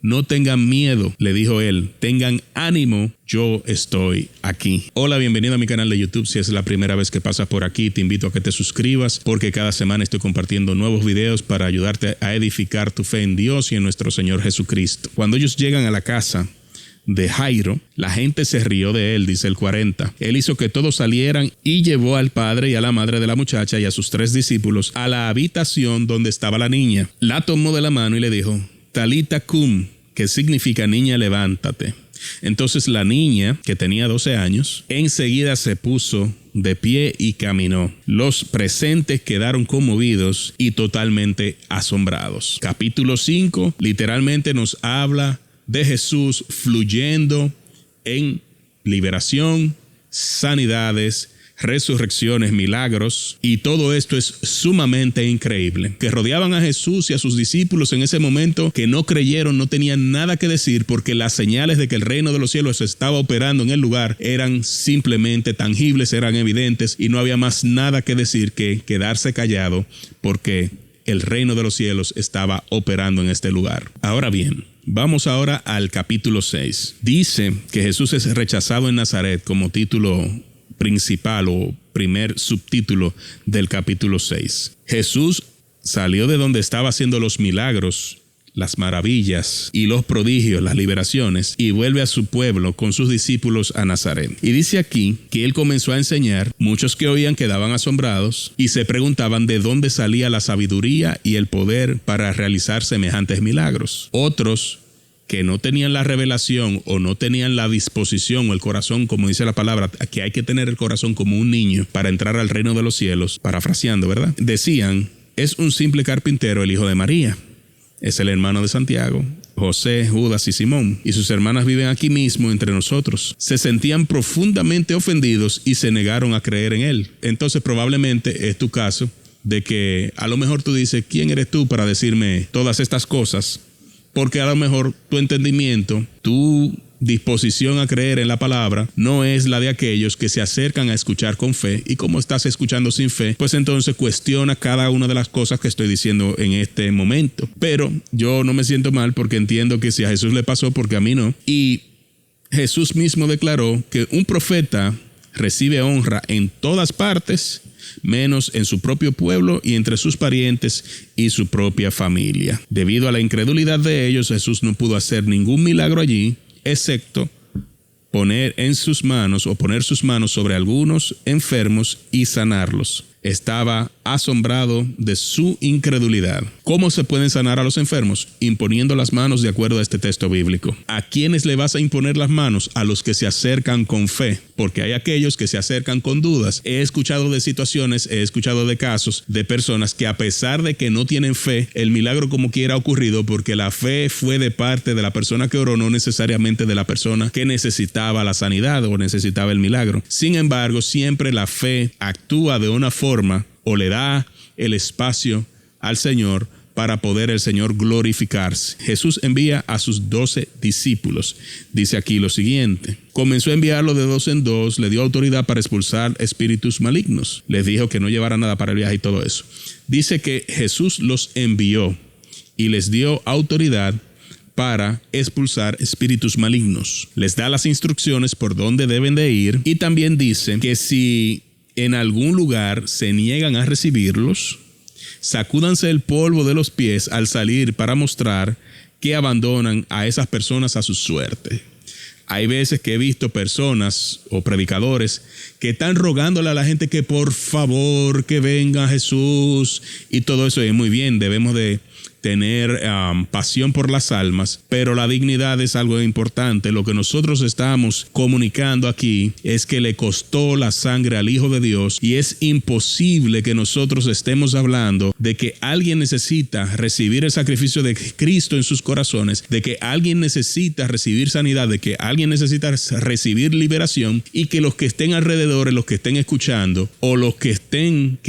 No tengan miedo, le dijo él. Tengan ánimo, yo estoy aquí. Hola, bienvenido a mi canal de YouTube. Si es la primera vez que pasas por aquí, te invito a que te suscribas porque cada semana estoy compartiendo nuevos videos para ayudarte a edificar tu fe en Dios y en nuestro Señor Jesucristo. Cuando ellos llegan a la casa de Jairo, la gente se rió de él, dice el 40. Él hizo que todos salieran y llevó al padre y a la madre de la muchacha y a sus 3 discípulos a la habitación donde estaba la niña. La tomó de la mano y le dijo, Talita cum, que significa niña, levántate. Entonces la niña, que tenía 12 años, enseguida se puso de pie y caminó. Los presentes quedaron conmovidos y totalmente asombrados. Capítulo 5 literalmente nos habla de Jesús fluyendo en liberación, sanidades, resurrecciones, milagros, y todo esto es sumamente increíble. Que rodeaban a Jesús y a sus discípulos en ese momento, que no creyeron, no tenían nada que decir, porque las señales de que el reino de los cielos estaba operando en el lugar eran simplemente tangibles, eran evidentes, y no había más nada que decir que quedarse callado, porque el reino de los cielos estaba operando en este lugar. Ahora bien, vamos ahora al capítulo 6. Dice que Jesús es rechazado en Nazaret como título principal o primer subtítulo del capítulo 6. Jesús salió de donde estaba haciendo los milagros, las maravillas y los prodigios, las liberaciones, y vuelve a su pueblo con sus discípulos a Nazaret. Y dice aquí que él comenzó a enseñar. Muchos que oían quedaban asombrados y se preguntaban de dónde salía la sabiduría y el poder para realizar semejantes milagros. Otros que no tenían la revelación o no tenían la disposición o el corazón, como dice la palabra, que hay que tener el corazón como un niño para entrar al reino de los cielos, parafraseando, ¿verdad? Decían, es un simple carpintero, el hijo de María. Es el hermano de Santiago, José, Judas y Simón, y sus hermanas viven aquí mismo entre nosotros. Se sentían profundamente ofendidos y se negaron a creer en él. Entonces probablemente es tu caso de que a lo mejor tú dices, ¿quién eres tú para decirme todas estas cosas? Porque a lo mejor tu entendimiento, tu disposición a creer en la palabra no es la de aquellos que se acercan a escuchar con fe, y como estás escuchando sin fe, pues entonces cuestiona cada una de las cosas que estoy diciendo en este momento. Pero yo no me siento mal porque entiendo que si a Jesús le pasó, porque a mí no. Y Jesús mismo declaró que un profeta recibe honra en todas partes, menos en su propio pueblo y entre sus parientes y su propia familia. Debido a la incredulidad de ellos, Jesús no pudo hacer ningún milagro allí, excepto poner sus manos sobre algunos enfermos y sanarlos. Estaba asombrado de su incredulidad. ¿Cómo se pueden sanar a los enfermos? Imponiendo las manos de acuerdo a este texto bíblico. ¿A quiénes le vas a imponer las manos? A los que se acercan con fe, porque hay aquellos que se acercan con dudas. He escuchado de situaciones, he escuchado de casos de personas que a pesar de que no tienen fe, el milagro como quiera ha ocurrido porque la fe fue de parte de la persona que oró, no necesariamente de la persona que necesitaba la sanidad o necesitaba el milagro. Sin embargo, siempre la fe actúa de una forma o le da el espacio al Señor para poder el Señor glorificarse. Jesús envía a sus 12 discípulos. Dice aquí lo siguiente. Comenzó a enviarlo de 2 en 2, le dio autoridad para expulsar espíritus malignos. Les dijo que no llevara nada para el viaje y todo eso. Dice que Jesús los envió y les dio autoridad para expulsar espíritus malignos. Les da las instrucciones por dónde deben de ir, y también dice que si en algún lugar se niegan a recibirlos, sacúdanse el polvo de los pies al salir para mostrar que abandonan a esas personas a su suerte. Hay veces que he visto personas o predicadores que están rogándole a la gente que por favor que venga Jesús, y todo eso es muy bien, debemos de tener pasión por las almas, pero la dignidad es algo importante. Lo que nosotros estamos comunicando aquí es que le costó la sangre al Hijo de Dios, y es imposible que nosotros estemos hablando de que alguien necesita recibir el sacrificio de Cristo en sus corazones, de que alguien necesita recibir sanidad, de que alguien necesita recibir liberación, y que los que estén alrededor, los que estén escuchando, o los que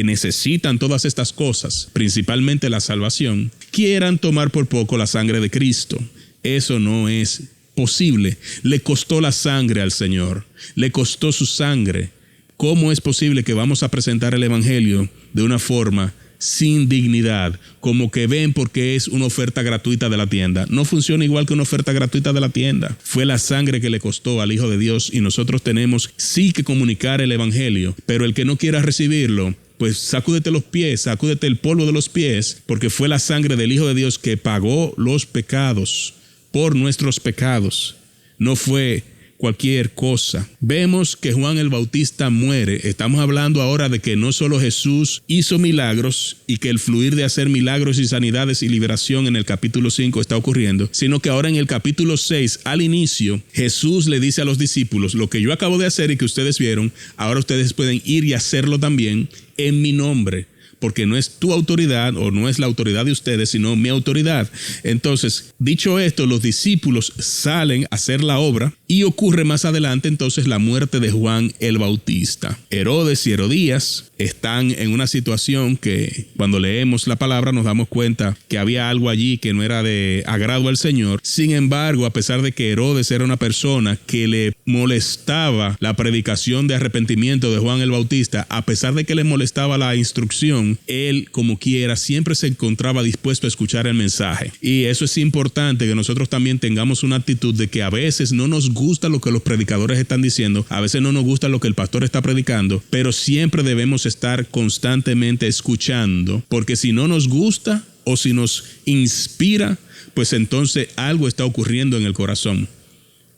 necesitan todas estas cosas, principalmente la salvación, quieran tomar por poco la sangre de Cristo. Eso no es posible. Le costó la sangre al Señor. Le costó su sangre. ¿Cómo es posible que vamos a presentar el Evangelio de una forma sin dignidad, como que ven porque es una oferta gratuita de la tienda. No funciona igual que una oferta gratuita de la tienda. Fue la sangre que le costó al Hijo de Dios y nosotros tenemos sí que comunicar el evangelio, pero el que no quiera recibirlo, pues sacúdete los pies, sacúdete el polvo de los pies, porque fue la sangre del Hijo de Dios que pagó los pecados por nuestros pecados. No fue cualquier cosa. Vemos que Juan el Bautista muere. Estamos hablando ahora de que no solo Jesús hizo milagros y que el fluir de hacer milagros y sanidades y liberación en el capítulo 5 está ocurriendo, sino que ahora en el capítulo 6, al inicio, Jesús le dice a los discípulos, lo que yo acabo de hacer y que ustedes vieron, ahora ustedes pueden ir y hacerlo también en mi nombre, porque no es tu autoridad o no es la autoridad de ustedes, sino mi autoridad. Entonces, dicho esto, los discípulos salen a hacer la obra y ocurre más adelante entonces la muerte de Juan el Bautista. Herodes y Herodías están en una situación que cuando leemos la palabra nos damos cuenta que había algo allí que no era de agrado al Señor. Sin embargo, a pesar de que Herodes era una persona que le molestaba la predicación de arrepentimiento de Juan el Bautista, a pesar de que le molestaba la instrucción, él, como quiera, siempre se encontraba dispuesto a escuchar el mensaje. Y eso es importante, que nosotros también tengamos una actitud de que a veces no nos gusta lo que los predicadores están diciendo, a veces no nos gusta lo que el pastor está predicando, pero siempre debemos estar constantemente escuchando, porque si no nos gusta o si nos inspira, pues entonces algo está ocurriendo en el corazón.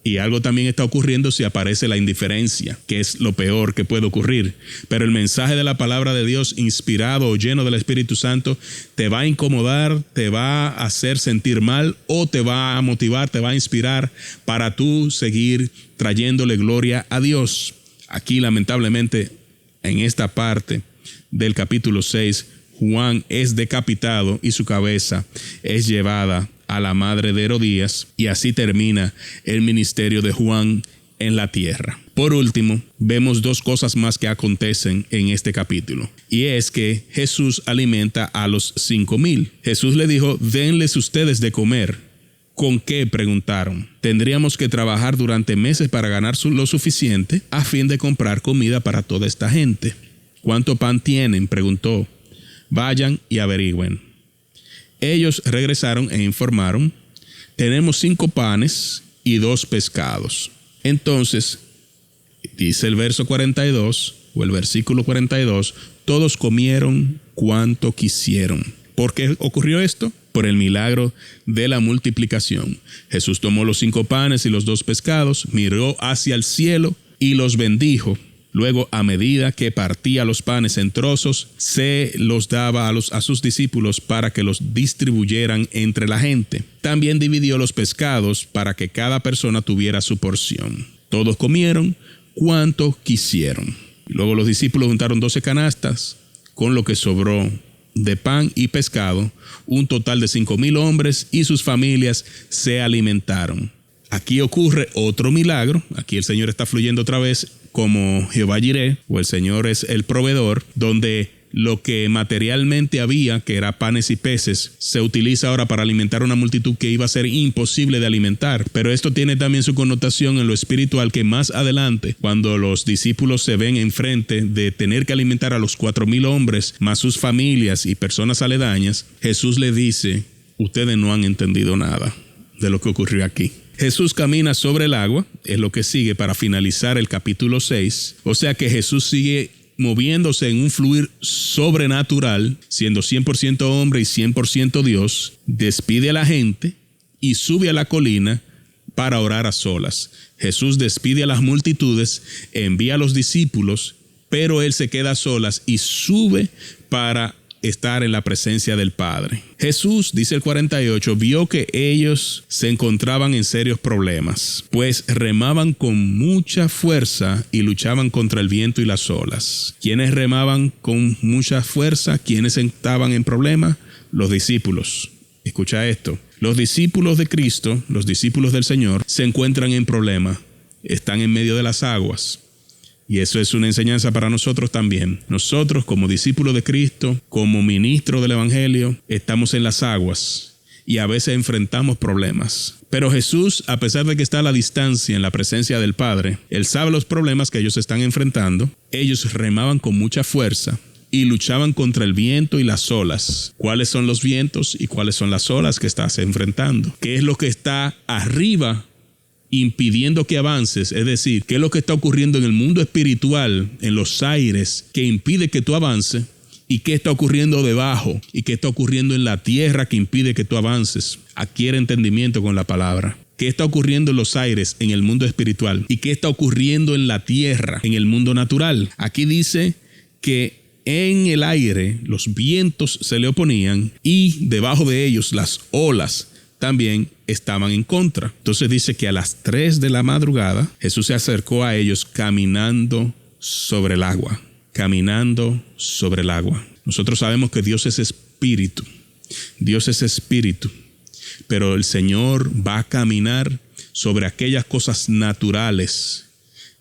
Y algo también está ocurriendo si aparece la indiferencia, que es lo peor que puede ocurrir. Pero el mensaje de la palabra de Dios, inspirado o lleno del Espíritu Santo, te va a incomodar, te va a hacer sentir mal o te va a motivar, te va a inspirar para tú seguir trayéndole gloria a Dios. Aquí, lamentablemente, en esta parte del capítulo 6, Juan es decapitado y su cabeza es llevada a la madre de Herodías, y así termina el ministerio de Juan en la tierra. Por último, vemos dos cosas más que acontecen en este capítulo, y es que Jesús alimenta a los 5,000. Jesús le dijo, denles ustedes de comer. ¿Con qué?, preguntaron. Tendríamos que trabajar durante meses para ganar lo suficiente a fin de comprar comida para toda esta gente. ¿Cuánto pan tienen?, preguntó. Vayan y averigüen. Ellos regresaron e informaron, tenemos 5 panes y 2 pescados. Entonces, dice el verso 42, o el versículo 42, todos comieron cuanto quisieron. ¿Por qué ocurrió esto? Por el milagro de la multiplicación. Jesús tomó los 5 panes y los 2 pescados, miró hacia el cielo y los bendijo. Luego, a medida que partía los panes en trozos, se los daba a sus discípulos para que los distribuyeran entre la gente. También dividió los pescados para que cada persona tuviera su porción. Todos comieron cuanto quisieron. Luego los discípulos juntaron 12 canastas con lo que sobró de pan y pescado. Un total de 5,000 hombres y sus familias se alimentaron. Aquí ocurre otro milagro. Aquí el Señor está fluyendo otra vez como Jehová Jireh, o el Señor es el proveedor, donde lo que materialmente había, que era panes y peces, se utiliza ahora para alimentar una multitud que iba a ser imposible de alimentar. Pero esto tiene también su connotación en lo espiritual, que más adelante, cuando los discípulos se ven enfrente de tener que alimentar a los 4,000 hombres, más sus familias y personas aledañas, Jesús les dice, ustedes no han entendido nada de lo que ocurrió aquí. Jesús camina sobre el agua, es lo que sigue para finalizar el capítulo 6. O sea que Jesús sigue moviéndose en un fluir sobrenatural, siendo 100% hombre y 100% Dios. Despide a la gente y sube a la colina para orar a solas. Jesús despide a las multitudes, envía a los discípulos, pero él se queda a solas y sube para estar en la presencia del Padre. Jesús, dice el 48, vio que ellos se encontraban en serios problemas, pues remaban con mucha fuerza y luchaban contra el viento y las olas. ¿Quiénes remaban con mucha fuerza? ¿Quiénes estaban en problemas? Los discípulos. Escucha esto. Los discípulos de Cristo, los discípulos del Señor, se encuentran en problemas. Están en medio de las aguas. Y eso es una enseñanza para nosotros también. Nosotros, como discípulos de Cristo, como ministros del Evangelio, estamos en las aguas y a veces enfrentamos problemas. Pero Jesús, a pesar de que está a la distancia en la presencia del Padre, Él sabe los problemas que ellos están enfrentando. Ellos remaban con mucha fuerza y luchaban contra el viento y las olas. ¿Cuáles son los vientos y cuáles son las olas que estás enfrentando? ¿Qué es lo que está arriba impidiendo que avances? Es decir, ¿qué es lo que está ocurriendo en el mundo espiritual, en los aires, que impide que tú avances? ¿Y qué está ocurriendo debajo? ¿Y qué está ocurriendo en la tierra que impide que tú avances? Adquiere entendimiento con la palabra. ¿Qué está ocurriendo en los aires, en el mundo espiritual? ¿Y qué está ocurriendo en la tierra, en el mundo natural? Aquí dice que en el aire los vientos se le oponían y debajo de ellos las olas también estaban en contra. Entonces dice que a las 3 de la madrugada Jesús se acercó a ellos caminando sobre el agua. Caminando sobre el agua. Nosotros sabemos que Dios es espíritu. Dios es espíritu. Pero el Señor va a caminar sobre aquellas cosas naturales.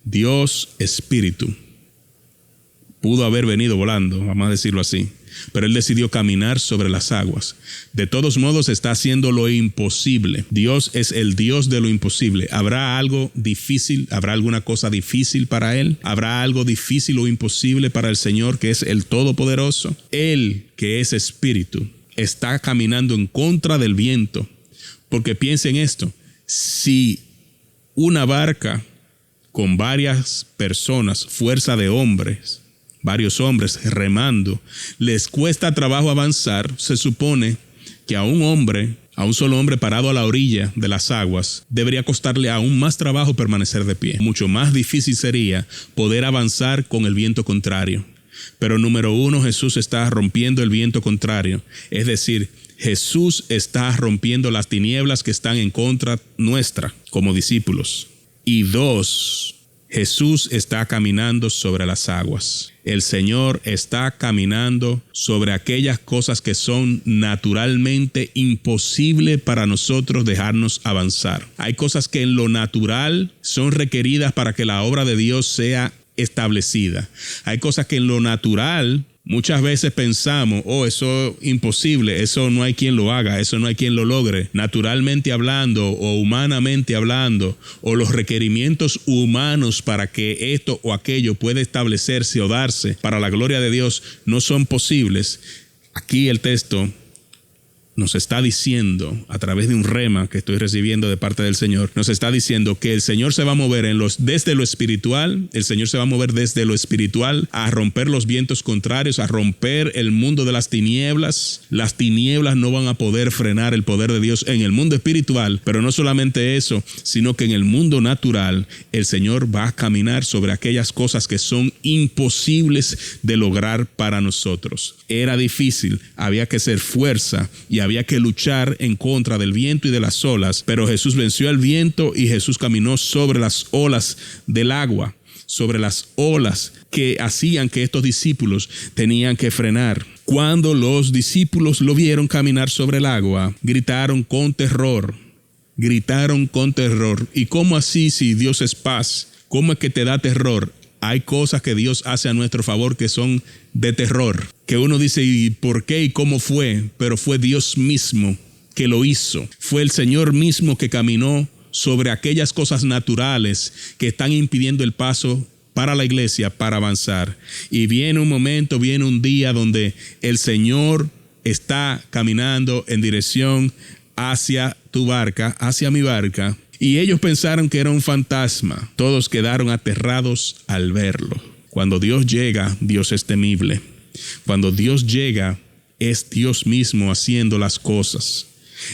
Dios espíritu. Pudo haber venido volando, vamos a decirlo así, pero Él decidió caminar sobre las aguas. De todos modos está haciendo lo imposible. Dios es el Dios de lo imposible. ¿Habrá algo difícil? ¿Habrá alguna cosa difícil para Él? ¿Habrá algo difícil o imposible para el Señor, que es el Todopoderoso? Él, que es espíritu, está caminando en contra del viento. Porque piensen esto, si una barca con varias personas, fuerza de hombres, varios hombres remando, les cuesta trabajo avanzar, se supone que a un solo hombre parado a la orilla de las aguas, debería costarle aún más trabajo permanecer de pie. Mucho más difícil sería poder avanzar con el viento contrario. Pero número uno, Jesús está rompiendo el viento contrario. Es decir, Jesús está rompiendo las tinieblas que están en contra nuestra como discípulos. Y dos, Jesús está caminando sobre las aguas. El Señor está caminando sobre aquellas cosas que son naturalmente imposibles para nosotros dejarnos avanzar. Hay cosas que en lo natural son requeridas para que la obra de Dios sea establecida. Hay cosas que en lo natural muchas veces pensamos, eso es imposible, eso no hay quien lo haga, eso no hay quien lo logre, naturalmente hablando o humanamente hablando, o los requerimientos humanos para que esto o aquello pueda establecerse o darse para la gloria de Dios no son posibles. Aquí el texto nos está diciendo, a través de un rema que estoy recibiendo de parte del Señor, nos está diciendo que el Señor se va a mover desde lo espiritual, el Señor se va a mover desde lo espiritual a romper los vientos contrarios, a romper el mundo de las tinieblas. Las tinieblas no van a poder frenar el poder de Dios en el mundo espiritual, pero no solamente eso, sino que en el mundo natural el Señor va a caminar sobre aquellas cosas que son imposibles de lograr para nosotros. Era difícil, había que ser fuerza y había que luchar en contra del viento y de las olas, pero Jesús venció al viento y Jesús caminó sobre las olas del agua, sobre las olas que hacían que estos discípulos tenían que frenar. Cuando los discípulos lo vieron caminar sobre el agua, gritaron con terror. Gritaron con terror. ¿Y cómo así si Dios es paz? ¿Cómo es que te da terror? Hay cosas que Dios hace a nuestro favor que son de terror, que uno dice, ¿y por qué y cómo fue? Pero fue Dios mismo que lo hizo. Fue el Señor mismo que caminó sobre aquellas cosas naturales que están impidiendo el paso para la iglesia para avanzar. Y viene un momento, viene un día donde el Señor está caminando en dirección hacia tu barca, hacia mi barca. Y ellos pensaron que era un fantasma. Todos quedaron aterrados al verlo. Cuando Dios llega, Dios es temible. Cuando Dios llega, es Dios mismo haciendo las cosas.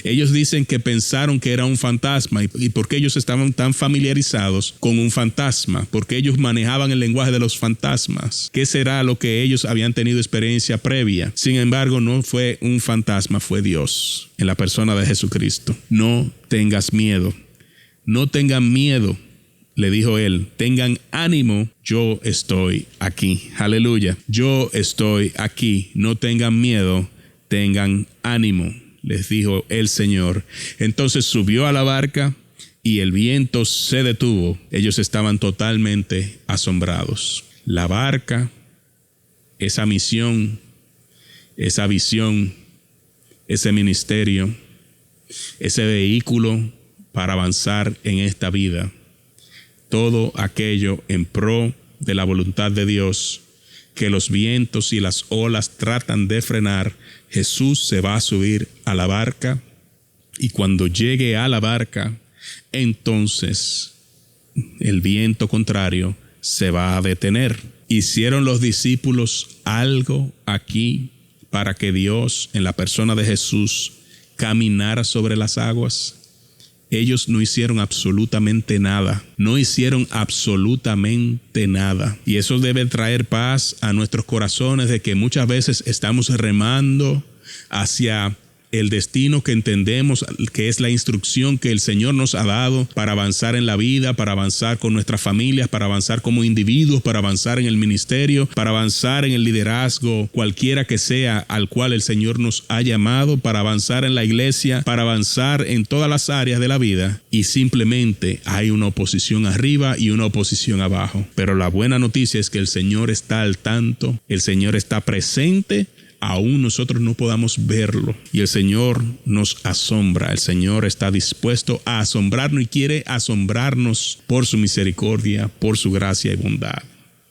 Ellos dicen que pensaron que era un fantasma. ¿Y por qué ellos estaban tan familiarizados con un fantasma? Porque ellos manejaban el lenguaje de los fantasmas. ¿Qué será lo que ellos habían tenido experiencia previa? Sin embargo, no fue un fantasma, fue Dios en la persona de Jesucristo. No tengas miedo. No tengan miedo, le dijo él, tengan ánimo, yo estoy aquí. Aleluya, yo estoy aquí, no tengan miedo, tengan ánimo, les dijo el Señor. Entonces subió a la barca y el viento se detuvo. Ellos estaban totalmente asombrados. La barca, esa misión, esa visión, ese ministerio, ese vehículo para avanzar en esta vida, todo aquello en pro de la voluntad de Dios que los vientos y las olas tratan de frenar, Jesús se va a subir a la barca y cuando llegue a la barca, entonces el viento contrario se va a detener. ¿Hicieron los discípulos algo aquí para que Dios, en la persona de Jesús, caminara sobre las aguas? Ellos no hicieron absolutamente nada. No hicieron absolutamente nada. Y eso debe traer paz a nuestros corazones de que muchas veces estamos remando hacia el destino que entendemos que es la instrucción que el Señor nos ha dado para avanzar en la vida, para avanzar con nuestras familias, para avanzar como individuos, para avanzar en el ministerio, para avanzar en el liderazgo, cualquiera que sea al cual el Señor nos ha llamado, para avanzar en la iglesia, para avanzar en todas las áreas de la vida, y simplemente hay una oposición arriba y una oposición abajo. Pero la buena noticia es que el Señor está al tanto, el Señor está presente, aún nosotros no podamos verlo, y el Señor nos asombra. El Señor está dispuesto a asombrarnos y quiere asombrarnos por su misericordia, por su gracia y bondad.